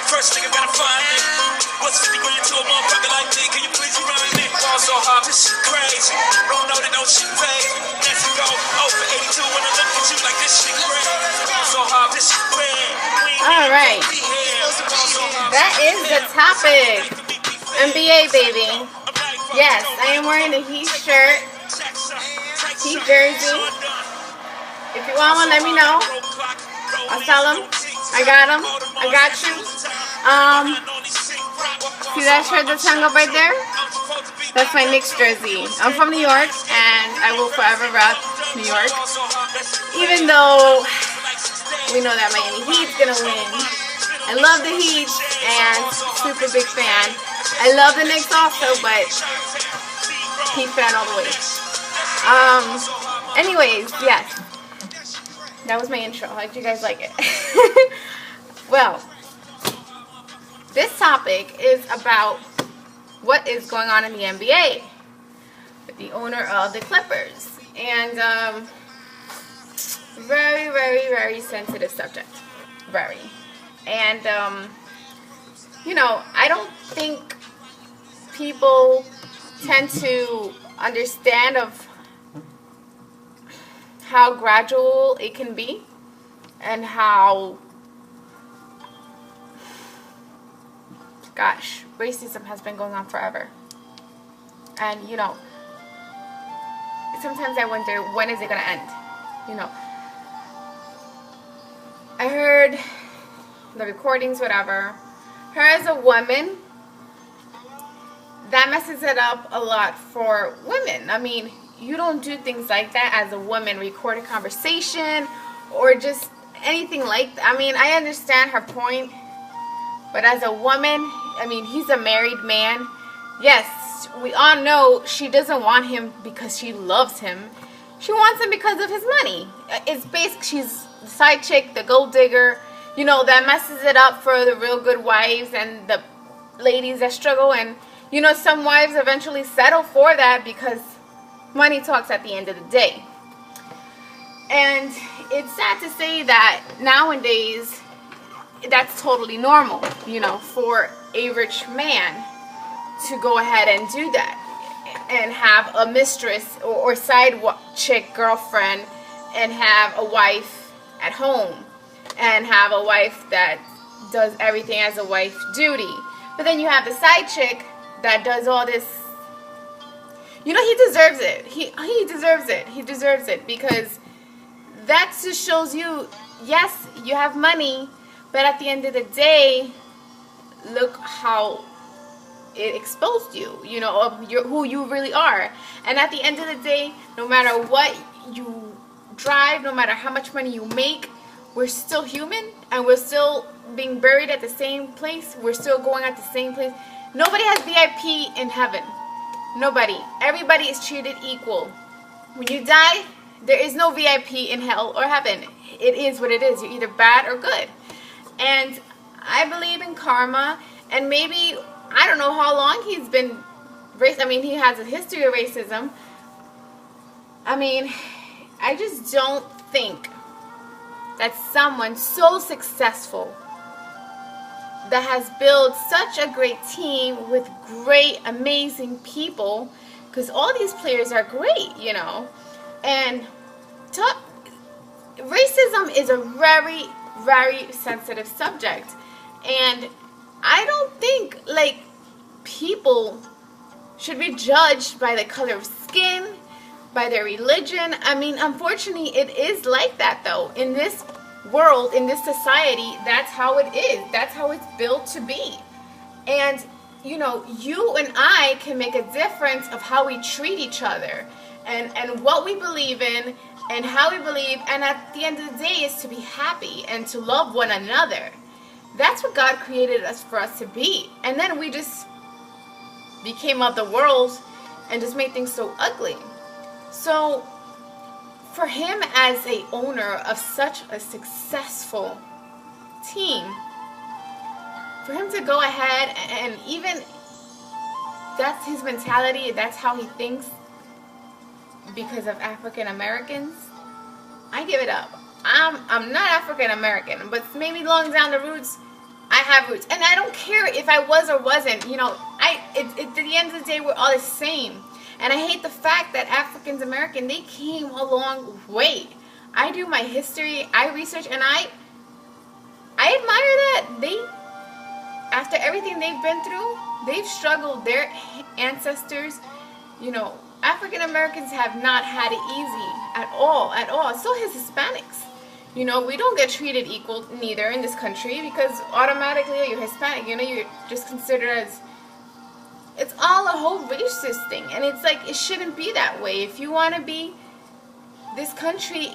First nigga gotta find me. What's 50 grand to a motherfucker like me? Can you please remind me? Ball so hard, this shit crazy. Don't know that no shit pays. Let's go. Oh, for 82 when I look at you like this shit crazy. Ball so hard, this shit crazy. All right. That is the topic. NBA, baby. Yes, I am wearing a Heat shirt. Heat jersey. If you want one, let me know. I'll tell them. I got them. I got you. See that shirt that's hung up right there? That's my Knicks jersey. I'm from New York, and I will forever rock New York. Even though we know that Miami Heat's gonna win. I love the Heat, and super big fan. I love the Knicks also, but Heat fan all the way. Anyways, yes. That was my intro. How did you guys like it? Well, this topic is about what is going on in the NBA with the owner of the Clippers. And very, very, very sensitive subject. Very. And, you know, I don't think people tend to understand of how gradual it can be and how, gosh, racism has been going on forever. And, you know, sometimes I wonder, when is it going to end? You know, I heard the recordings, whatever. Her as a woman, that messes it up a lot for women. I mean, you don't do things like that as a woman, record a conversation or just anything like that. I mean, I understand her point, but as a woman, I mean, he's a married man. Yes, we all know she doesn't want him because she loves him. She wants him because of his money. It's basically, she's the side chick, the gold digger. You know, that messes it up for the real good wives and the ladies that struggle. And, you know, some wives eventually settle for that because money talks at the end of the day. And it's sad to say that nowadays that's totally normal, you know, for a rich man to go ahead and do that and have a mistress or side chick girlfriend and have a wife at home and have a wife that does everything as a wife duty. But then you have the side chick that does all this. You know, he deserves it. He deserves it. He deserves it because that just shows you, yes, you have money, but at the end of the day, look how it exposed you, you know, of who you really are. And at the end of the day, no matter what you drive, no matter how much money you make, we're still human and we're still being buried at the same place. We're still going at the same place. Nobody has VIP in heaven. Nobody. Everybody is treated equal. When you die, there is no VIP in hell or heaven. It is what it is. You're either bad or good. And I believe in karma. And maybe, I don't know how long he's been racist. I mean, he has a history of racism. I mean, I just don't think that someone so successful that has built such a great team with great, amazing people, because all these players are great, you know, and racism is a very, very sensitive subject, and I don't think, like, people should be judged by the color of skin, by their religion. I mean, unfortunately, it is like that, though. In this world, in this society, that's how it is. That's how it's built to be. And, you know, you and I can make a difference of how we treat each other and what we believe in and how we believe. And at the end of the day is to be happy and to love one another. That's what God created us for us to be. And then we just became of the world and just made things so ugly. So for him as a owner of such a successful team, for him to go ahead and even that's his mentality, that's how he thinks because of African Americans, I give it up. I'm not African American, but maybe long down the roots, I have roots, and I don't care if I was or wasn't. You know, at the end of the day, we're all the same. And I hate the fact that African American, they came a long way. I do my history, I research, and I admire that they, after everything they've been through, they've struggled. Their ancestors, you know, African Americans have not had it easy at all, at all. So has Hispanics. You know, we don't get treated equal neither in this country because automatically you're Hispanic. You know, you're just considered as, it's all a whole racist thing. And it's like, it shouldn't be that way. If you want to be, this country,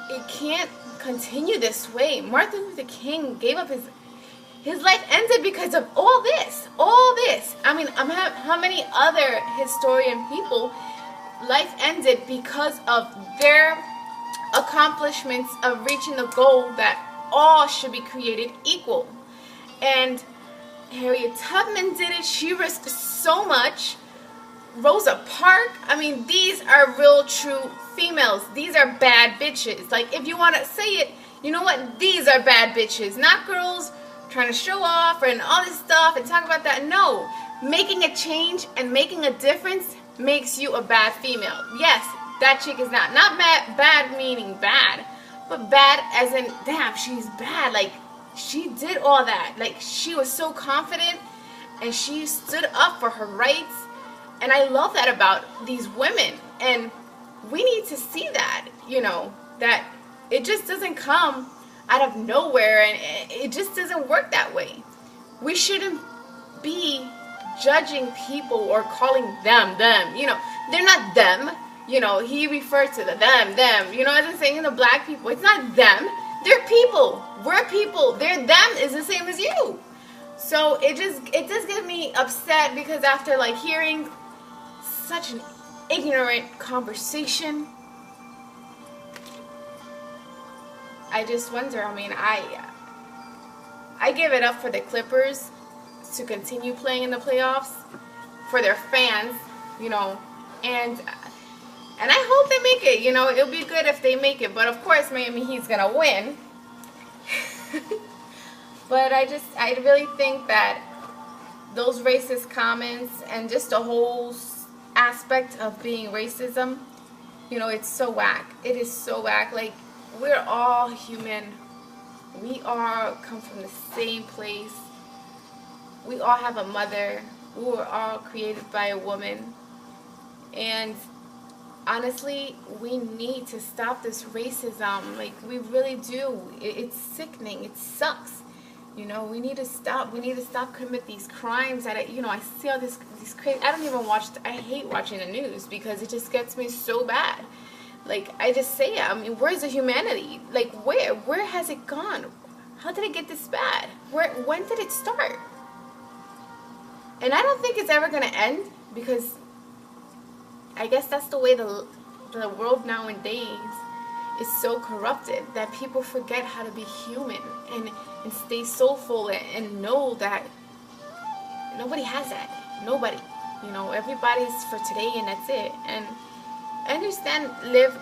it can't continue this way. Martin Luther King gave up his life ended because of all this. I mean, how many other historian people life ended because of their accomplishments of reaching the goal that all should be created equal. And Harriet Tubman did it. She risked so much. Rosa Parks, I mean, these are real true females. These are bad bitches. Like, if you want to say it, you know what? These are bad bitches. Not girls trying to show off and all this stuff and talk about that. No. Making a change and making a difference makes you a bad female. Yes, that chick is not bad meaning bad, but bad as in, damn, she's bad. Like, she did all that. Like, she was so confident and she stood up for her rights. And I love that about these women. And we need to see that, you know, that it just doesn't come out of nowhere, and it just doesn't work that way. We shouldn't be judging people or calling them. You know, they're not them. You know, he referred to them. You know, as I'm saying, you know, black people, it's not them. They're people. We're people. Them is the same as you. So it does get me upset because after like hearing such an ignorant conversation, I just wonder. I mean, I give it up for the Clippers to continue playing in the playoffs, for their fans, you know, and I hope they make it. You know, it'll be good if they make it, but of course Miami Heat's gonna win. But I really think that those racist comments and just the whole aspect of being racism, you know, it's so whack. It is so whack. Like, we're all human. We all come from the same place. We all have a mother. We were all created by a woman. And honestly, we need to stop this racism. Like, we really do. It's sickening. It sucks. You know, we need to stop. We need to stop commit these crimes that, you know, I see all these crazy. I don't even watch. I hate watching the news because it just gets me so bad. Like, I just say it. I mean, where's the humanity? Like, where has it gone? How did it get this bad? When did it start? And I don't think it's ever gonna end because I guess that's the way the world nowadays is so corrupted that people forget how to be human and stay soulful and know that nobody has that. Nobody. You know, everybody's for today and that's it. And I understand, live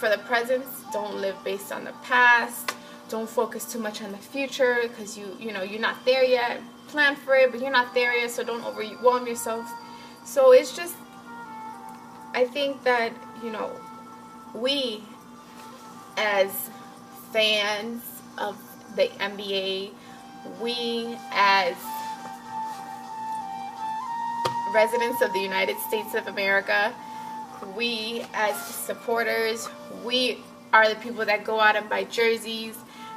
for the present. Don't live based on the past. Don't focus too much on the future because you know, you're not there yet. Plan for it, but you're not there yet, so don't overwhelm yourself. So it's just, I think that, you know, we as fans of the NBA, we as residents of the United States of America, we as supporters, we are the people that go out and buy jerseys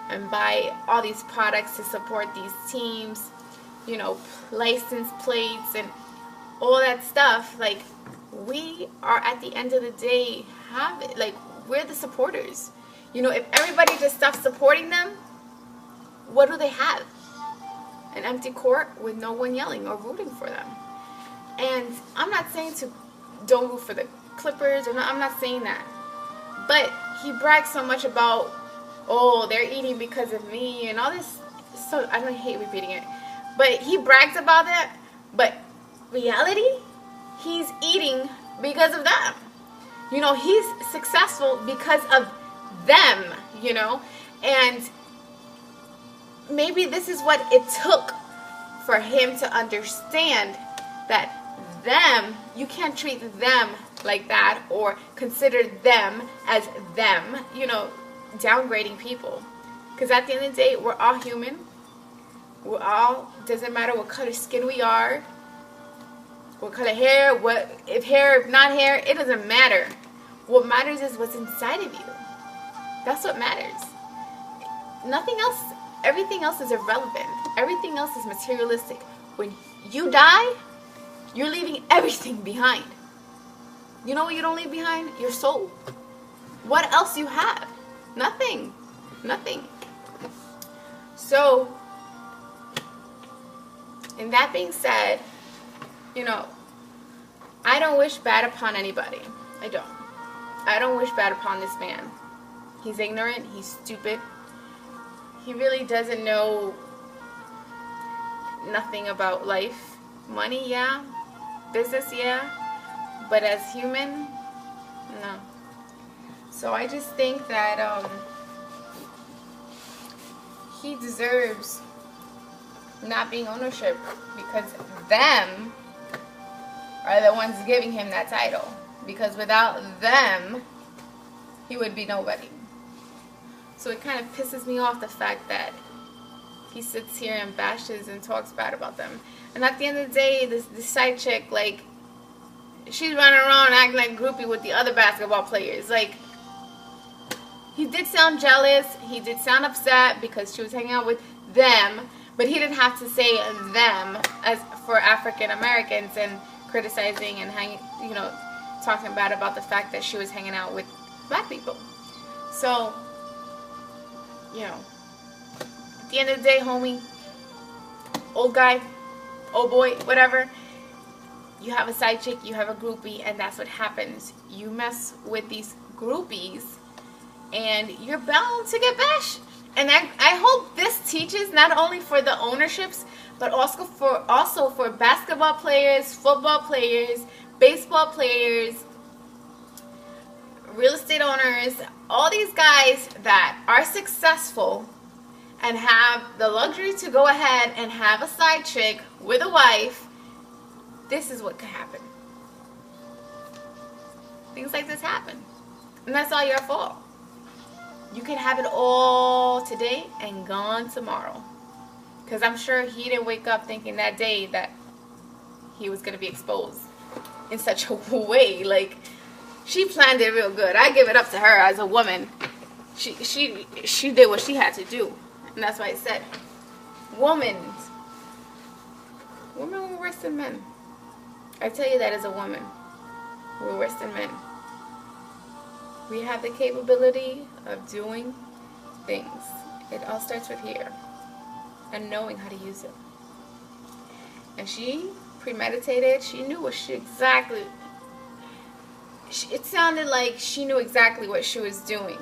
and buy all these products to support these teams, you know, license plates and all that stuff. Like, we are, at the end of the day, we're the supporters. You know, if everybody just stops supporting them, what do they have? An empty court with no one yelling or rooting for them. And I'm not saying to don't root for the Clippers, I'm not saying that. But he brags so much about, oh, they're eating because of me and all this. so, I don't hate repeating it, but he brags about that, but reality, he's eating because of them. You know, he's successful because of them, you know, and maybe this is what it took for him to understand that them, you can't treat them like that or consider them as them, you know, downgrading people. Because at the end of the day, we're all human. We're all, doesn't matter what color skin we are, what color hair, what, if hair, if not hair, it doesn't matter. What matters is what's inside of you. That's what matters. Nothing else, everything else is irrelevant. Everything else is materialistic. When you die, you're leaving everything behind. You know what you don't leave behind? Your soul. What else you have? Nothing. Nothing. So, and that being said, you know, I don't wish bad upon anybody. I don't. I don't wish bad upon this man. He's ignorant. He's stupid. He really doesn't know nothing about life. Money, yeah. Business, yeah. But as human, no. So I just think that he deserves not being ownership because them are the ones giving him that title. Because without them, he would be nobody. So it kind of pisses me off the fact that he sits here and bashes and talks bad about them. And at the end of the day, this side chick, like, she's running around acting like groupie with the other basketball players. Like, he did sound jealous. He did sound upset because she was hanging out with them. But he didn't have to say them as for African Americans and criticizing and hanging, you know, talking bad about the fact that she was hanging out with black people. So, you know, at the end of the day, homie, old guy, old boy, whatever, you have a side chick, you have a groupie, and that's what happens. You mess with these groupies, and you're bound to get bashed. And I hope this teaches not only for the ownerships, but also for basketball players, football players, baseball players, real estate owners, all these guys that are successful and have the luxury to go ahead and have a side chick with a wife. This is what could happen. Things like this happen. And that's all your fault. You could have it all today and gone tomorrow. Because I'm sure he didn't wake up thinking that day that he was going to be exposed in such a way. Like, she planned it real good. I give it up to her as a woman. She did what she had to do. And that's why I said, women were worse than men. I tell you that as a woman. We're worse than men. We have the capability of doing things. It all starts with here. And knowing how to use it. And she premeditated. She knew what she exactly... It sounded like she knew exactly what she was doing.